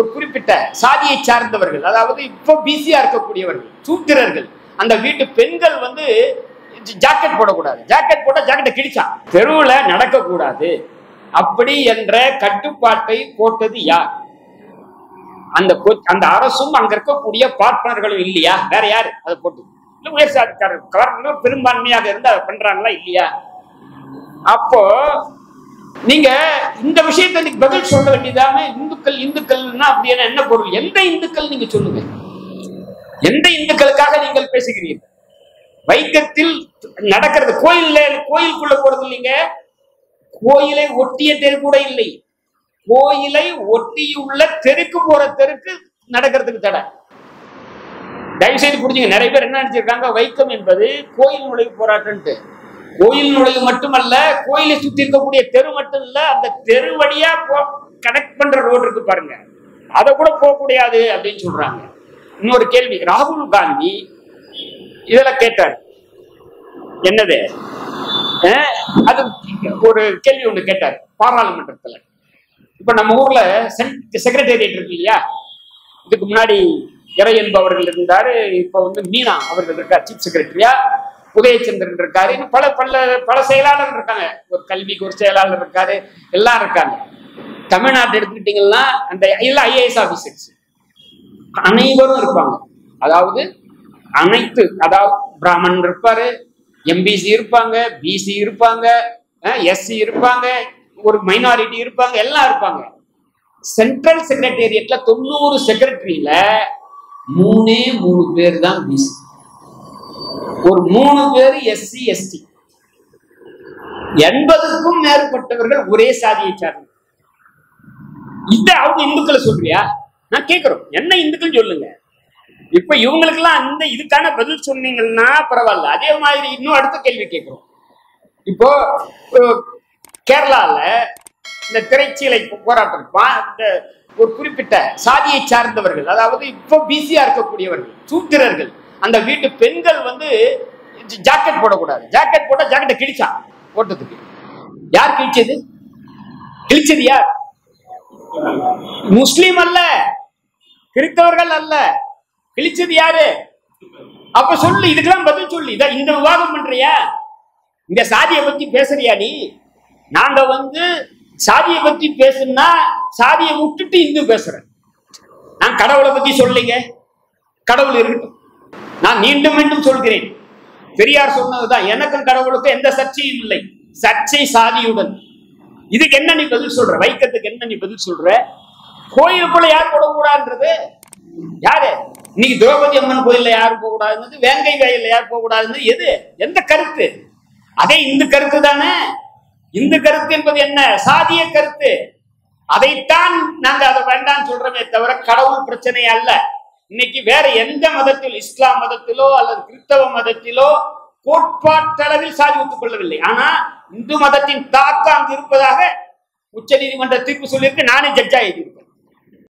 ஒரு குறிப்பிட்ட சாதியை சார்ந்தவர்கள், அதாவது இப்போ பிசியா இருக்கக்கூடியவர்கள், சூத்திரர்கள், அந்த வீட்டு பெண்கள் வந்து ஜாக்கெட் போடக்கூடாது, ஜாக்கெட் போட்டா ஜாக்கெட்டை கிழிச்சான், தெருவுல நடக்கக்கூடாது அப்படி என்ற கட்டுப்பாட்டை போட்டது யார்? அந்த அரசும் அங்க இருக்கக்கூடிய பார்ட்னர்களும் இல்லையா? வேற யாரு அதை போட்டு? உயர் சாதிக்காரர்கள் பெரும்பான்மையாக இருந்து அதை பண்றாங்களா இல்லையா? அப்போ நீங்க இந்த விஷயத்தை பதில் சொல்ல வேண்டியதாம இந்துக்கள்னா அப்படின்னா என்ன பொருள்? எந்த இந்துக்கள் நீங்க சொல்லுங்க. எந்த இந்துக்களுக்காக நீங்கள் பேசுகிறீர்கள்? வைக்கத்தில் நடக்கிறது கோயிலுக்குள்ள போறது இல்லைங்க, கோயிலை ஒட்டிய தெரு கூட இல்லை, கோயிலை ஒட்டியுள்ள தெருக்கு போற தெருக்கு நடக்கிறதுக்கு தடை. தயவு செய்து புரிஞ்சுங்க. நிறைய பேர் என்ன நினைச்சிருக்காங்க, வைக்கம் என்பது கோயில் நுழைவு போராட்டம். கோயில் நுழைவு மட்டுமல்ல, கோயிலை சுத்தி இருக்கக்கூடிய தெரு மட்டும் இல்ல, அந்த தெரு வழியா கனெக்ட் பண்ற ரோடு இருக்கு பாருங்க, அதை கூட போக முடியாது அப்படின்னு சொல்றாங்க. இன்னொரு கேள்வி, ராகுல் காந்தி இதுல கேட்டார், என்னது அது ஒரு கேள்வி ஒண்ணு கேட்டார் பாராளுமன்றத்துல. இப்ப நம்ம ஊர்ல செக்ரட்டேரியட் இருக்கு இல்லையா, இதுக்கு முன்னாடி இறை என்பவர்கள் இருந்தாரு, இப்ப வந்து மீனா அவர்கள் இருக்கார் சீஃப் செக்ரட்டரியா, உதயச்சந்திரன் இருக்காரு, பல பல பல செயலாளர் இருக்காங்க, ஒரு கல்விக்கு ஒரு செயலாளர் இருக்காரு, எல்லாம் இருக்காங்க. தமிழ்நாட்டை எடுத்துக்கிட்டீங்கன்னா அந்த எல்லா ஐஏஎஸ் ஆபீசர்ஸ் அனைவரும் இருப்பாங்க. அதாவது அனைத்து, அதாவது பிராமணன் இருப்பாரு, எம்பிசி இருப்பாங்க, பிசி இருப்பாங்க, எஸ்சி இருப்பாங்க, ஒரு மைனாரிட்டி இருப்பாங்க, எல்லாம் இருப்பாங்க. சென்ட்ரல் செக்ரட்டேரியட்ல 90 செக்ரட்டரியில 3 பேர் தான் பிசி, ஒரு 3 பேர் எஸ்சி எஸ்டி, 80க்கும் மேற்பட்டவர்கள் ஒரே சாதியை சார்ந்த. இத அவங்க இந்துக்களை சொல்றியா? நான் கேட்கிறோம், என்ன இந்துக்கள் சொல்லுங்க. இப்ப இவங்களுக்கு எல்லாம் அந்த இதுக்கான பதில் சொன்னீங்கன்னா பரவாயில்ல. அதே மாதிரி இன்னும் அடுத்த கேள்வி கேட்கிறோம். இப்போ கேரளால இந்த திரைச்சீலை போராட்டம், ஒரு குறிப்பிட்ட சாதியை சார்ந்தவர்கள், அதாவது இப்போ பிசியா இருக்கக்கூடியவர்கள், சூத்திரர்கள், அந்த வீட்டு பெண்கள் வந்து ஜாக்கெட் போடக்கூடாது, ஜாக்கெட் போட்டா ஜாக்கெட்டை கிழிச்சான் போட்டதுக்கு. யார் கிழிச்சது? கிழிச்சது யார்? முஸ்லீம் அல்ல, கிறிஸ்தவர்கள் அல்ல, கிழிச்சது யாரு? அப்ப சொல்லு, இதுக்கெல்லாம் பதில் சொல்லு. இத இந்த விவாதம் பண்றியா? இந்த சாதியை பத்தி பேசுறியா நீ? நாங்க வந்து சாதியை பத்தி பேசுனா சாதியை விட்டுட்டு இந்து பேசுறேன். நான் கடவுளை பத்தி சொல்லிங்க, கடவுள் இருக்கட்டும். நான் மீண்டும் மீண்டும் சொல்கிறேன், பெரியார் சொன்னதுதான், எனக்கும் கடவுளுக்கும் எந்த சர்ச்சையும் இல்லை, சர்ச்சை சாதியுடன். இதுக்கு என்ன நீ பதில் சொல்ற? வைக்கத்துக்கு என்ன நீ பதில் சொல்ற? கோயிலுக்குள்ள யார் போடக்கூடாதுன்றது யாரு? இன்னைக்கு திரௌபதி அம்மன் கோயில்ல யாரும் போக கூடாதுன்னு, வேங்கை வயல்ல யார் போக கூடாதுன்னு எது? எந்த கருத்து? அதே இந்து கருத்து தானே. இந்து கருத்து என்பது என்ன? சாதிய கருத்து. அதைத்தான் நாங்க அதை வேண்டாம் சொல்றோமே தவிர கடவுள் பிரச்சனை அல்ல. இன்னைக்கு வேற எந்த மதத்தில், இஸ்லாம் மதத்திலோ அல்லது கிறிஸ்தவ மதத்திலோ கோட்பாட்டளவில் சாதி ஒத்துக்கொள்ளவில்லை. ஆனா இந்து மதத்தின் தாக்கம் அங்கு இருப்பதாக உச்ச நீதிமன்ற தீர்ப்பு சொல்லியிருக்கு, நானே ஜட்ஜா எழுதியிருக்கேன்.